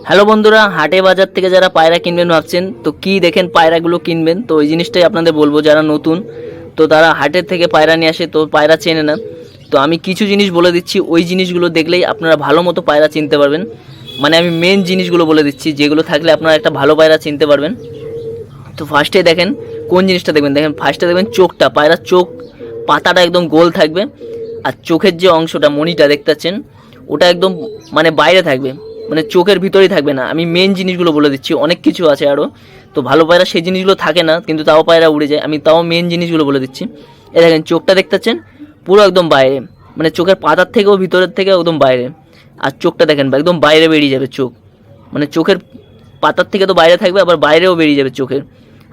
Hello বন্ধুরা, হাটে বাজার থেকে যারা পায়রা কিনবেন ভাবছেন তো কি দেখেন পায়রাগুলো কিনবেন, তো ওই জিনিসটাই আপনাদের বলবো। যারা নতুন তো তারা হাটের থেকে পায়রা নিয়ে আসে, তো পায়রা চেনে না। তো আমি কিছু জিনিস বলে দিচ্ছি, ওই জিনিসগুলো দেখলেই আপনারা ভালো মতো পায়রা চিনতে পারবেন। মানে আমি মেন জিনিসগুলো বলে দিচ্ছি, যেগুলো থাকলে আপনারা একটা ভালো পায়রা চিনতে পারবেন। তো ফার্স্টে দেখেন কোন জিনিসটা দেখবেন, দেখেন ফার্স্টে দেখবেন চোখটা, পায়রার চোখ পাতাটা একদম গোল থাকবে। আর চোখের যে অংশটা মনিটা দেখতে পাচ্ছেন ওটা একদম মানে বাইরে থাকবে, মানে চোখের ভিতরেই থাকবে না। আমি মেন জিনিসগুলো বলে দিচ্ছি, অনেক কিছু আছে আরও। তো ভালো পায়রা সেই জিনিসগুলো থাকে না, কিন্তু তাও পায়রা উড়ে যায়। আমি তাও মেন জিনিসগুলো বলে দিচ্ছি। এই দেখেন চোখটা দেখতে পাচ্ছেন পুরো একদম বাইরে, মানে চোখের পাতার থেকেও ভিতরের থেকে একদম বাইরে। আর চোখটা দেখেন একদম বাইরে বেরিয়ে যাবে চোখ, মানে চোখের পাতার থেকে তো বাইরে থাকবে, আবার বাইরেও বেরিয়ে যাবে চোখের।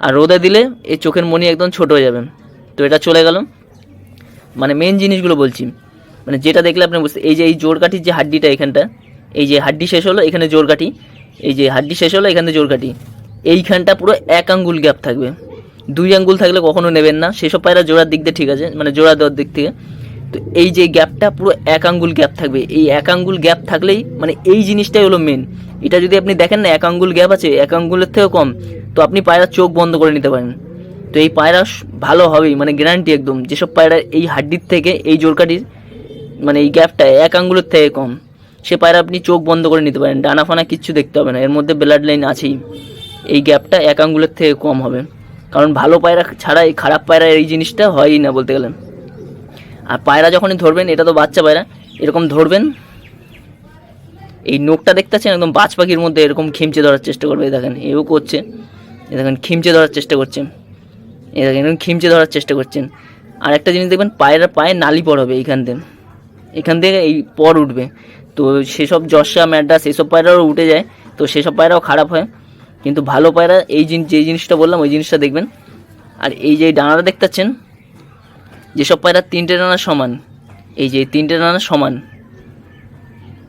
আর রোদে দিলে এই চোখের মনি একদম ছোট হয়ে যাবে। তো এটা চলে গেল, মানে মেন জিনিসগুলো বলছি, মানে যেটা দেখলে আপনি বুঝতে। এই যে এই জোড়কাঠির যে হাড্ডিটা এখানটা, এই যে হাড্ডি শেষ হলো এখানে জোড়কাঠি, এই যে হাড্ডি শেষ হলো এখানে জোড়কাঠি, এইখানটা পুরো 1 আঙ্গুল গ্যাপ থাকবে। 2 আঙ্গুল থাকলে কখনো নেবেন না। সেসব পায়রা জোড়ার দিক দিয়ে ঠিক আছে, মানে জোড়া দেওয়ার দিক থেকে। তো এই যে গ্যাপটা পুরো 1 আঙ্গুল গ্যাপ থাকবে, এই 1 আঙ্গুল গ্যাপ থাকলেই মানে এই জিনিসটাই হলো মেন। এটা যদি আপনি দেখেন না 1 আঙ্গুল গ্যাপ আছে, 1 আঙ্গুলের থেকেও কম, তো আপনি পায়রা চোখ বন্ধ করে নিতে পারেন। তো এই পায়রা ভালো হবেই, মানে গ্যারান্টি একদম। যেসব পায়রা এই হাড্ডির থেকে এই জোড়কাঠির মানে এই গ্যাপটা 1 আঙ্গুলের থেকে কম, সে পায়রা আপনি চোখ বন্ধ করে নিতে পারেন। ডানা ফানা কিচ্ছু দেখতে হবে না, এর মধ্যে ব্লাড লাইন আছেই। এই গ্যাপটা 1 আঙ্গুলের থেকে কম হবে, কারণ ভালো পায়রা ছাড়া এই খারাপ পায়রা এই জিনিসটা হয়ই না বলতে গেলে। আর পায়রা যখনই ধরবেন, এটা তো বাচ্চা পায়রা, এরকম ধরবেন, এই নোকটা দেখতে পাচ্ছেন একদম বাজ পাখির মধ্যে এরকম খিমচে ধরার চেষ্টা করবে। দেখেন এও করছে, দেখেন খিমচে ধরার চেষ্টা করছে, এই দেখেন এরকম খিমচে ধরার চেষ্টা করছেন। আর একটা জিনিস দেখবেন, পায়রা পায়ে নালি পড় হবে এখান থেকে এই পর উঠবে। তো সেসব জর্সা ম্যাড্রাস এসব পায়রাও উঠে যায়, তো সেসব পায়রাও খারাপ হয়। কিন্তু ভালো পায়রা এই যে জিনিসটা বললাম ওই জিনিসটা দেখবেন। আর এই যে ডানাটা দেখতে পাচ্ছেন, যেসব পায়রা 3টে ডানা সমান, এই যে 3টে ডানা সমান,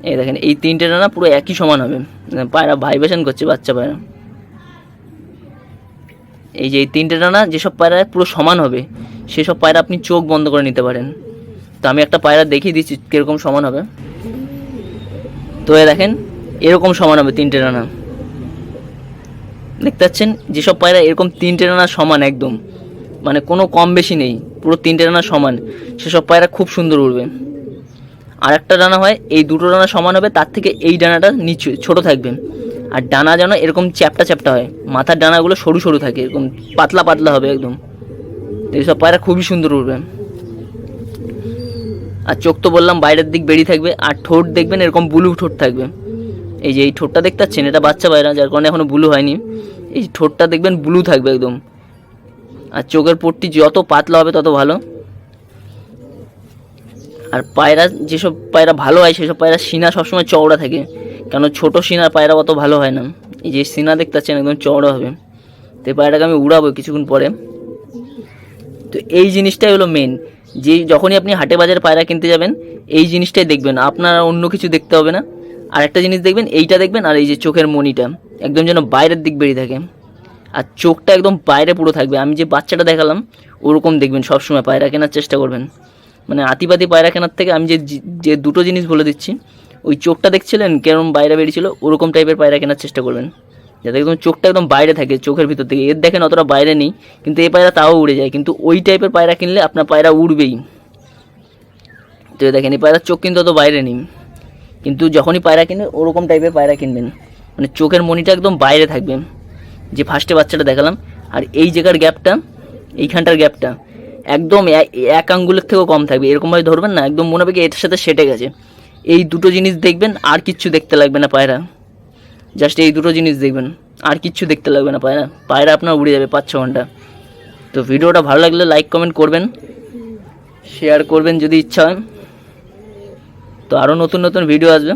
এই দেখেন এই 3টে ডানা পুরো একই সমান হবে। পায়রা ভাইব্রেশন করছে বাচ্চা পায়রা। এই যে এই 3টে ডানা যেসব পায়রা পুরো সমান হবে, সেসব পায়রা আপনি চোখ বন্ধ করে নিতে পারেন। তো আমি একটা পায়রা দেখিয়ে দিচ্ছি কীরকম সমান হবে। তো দেখেন এরকম সমান হবে 3টে ডানা, দেখতে পাচ্ছেন। যেসব পায়রা এরকম 3টে ডানা সমান একদম, মানে কোনো কম বেশি নেই, পুরো 3টে ডানা সমান, সেসব পায়রা খুব সুন্দর উড়বে। আর একটা ডানা হয় এই 2টো ডানা সমান হবে, তার থেকে এই ডানাটা নিচে ছোট থাকবে। আর ডানা যেন এরকম চ্যাপটা চ্যাপটা হয়, মাথার ডানাগুলো সরু সরু থাকে, এরকম পাতলা পাতলা হবে একদম। এইসব পায়রা খুবই সুন্দর উড়বে। আর চোখ তো বললাম বাইরের দিক বেরিয়ে থাকবে। আর ঠোঁট দেখবেন এরকম ব্লু ঠোঁট থাকবে। এই যে এই ঠোঁটটা দেখতে পাচ্ছেন, এটা বাচ্চা পায়রা যার কারণে এখনও ব্লু হয়নি। এই ঠোঁটটা দেখবেন ব্লু থাকবে একদম। আর চোখের পট্টি যত পাতলা হবে তত ভালো। আর পায়রা যেসব পায়রা ভালো হয় সেসব পায়রা সিনা সবসময় চওড়া থাকে, কেন ছোট সিনার পায়রা অত ভালো হয় না। এই যে সিনা দেখতে পাচ্ছেন একদম চওড়া হবে। তো এই পায়রাটাকে আমি উড়াবো কিছুক্ষণ পরে। তো এই জিনিসটাই হলো মেন, যে যখনই আপনি হাটে বাজারে পায়রা কিনতে যাবেন এই জিনিসটাই দেখবেন, আপনার অন্য কিছু দেখতে হবে না। আর একটা জিনিস দেখবেন, এইটা দেখবেন, আর এই যে চোখের মনিটা একদম যেন বাইরের দিক বেরিয়ে থাকে, আর চোখটা একদম বাইরে পুরো থাকবে। আমি যে বাচ্চাটা দেখালাম ওরকম দেখবেন সবসময় পায়রা কেনার চেষ্টা করবেন। মানে আতিপাতি পায়রা কেনার থেকে আমি যে 2টো জিনিস বলে দিচ্ছি, ওই চোখটা দেখছিলেন কেরম বাইরে বেরিয়েছিল, ওরকম টাইপের পায়রা কেনার চেষ্টা করবেন, যাতে একদম চোখটা একদম বাইরে থাকে, চোখের ভিতর থেকে। এর দেখেন অতটা বাইরে নেই, কিন্তু এই পায়রা তাও উড়ে যায়। কিন্তু ওই টাইপের পায়রা কিনলে আপনার পায়রা উড়বেই। তো দেখেন এই পায়রার চোখ কিন্তু অত বাইরে নেই, কিন্তু যখনই পায়রা কিনবেন ওরকম টাইপের পায়রা কিনবেন, মানে চোখের মনিটা একদম বাইরে থাকবে, যে ফার্স্টে বাচ্চাটা দেখালাম। আর এই জায়গার গ্যাপটা, এইখানটার গ্যাপটা একদম 1 আঙ্গুলের থেকেও কম থাকবে। এরকমভাবে ধরবেন না, একদম মনে হবে কি এটার সাথে সেটে গেছে। এই 2টো জিনিস দেখবেন, আর কিচ্ছু দেখতে লাগবে না পায়রা, জাস্ট এই 2টো জিনিস দেখবেন, আর কিচ্ছু দেখতে লাগবে না। পায়রা আপনার উড়ে যাবে 5-6 ঘন্টা। তো ভিডিওটা ভালো লাগলে লাইক কমেন্ট করবেন, শেয়ার করবেন যদি ইচ্ছা হয়। তো আরও নতুন নতুন ভিডিও আসবে।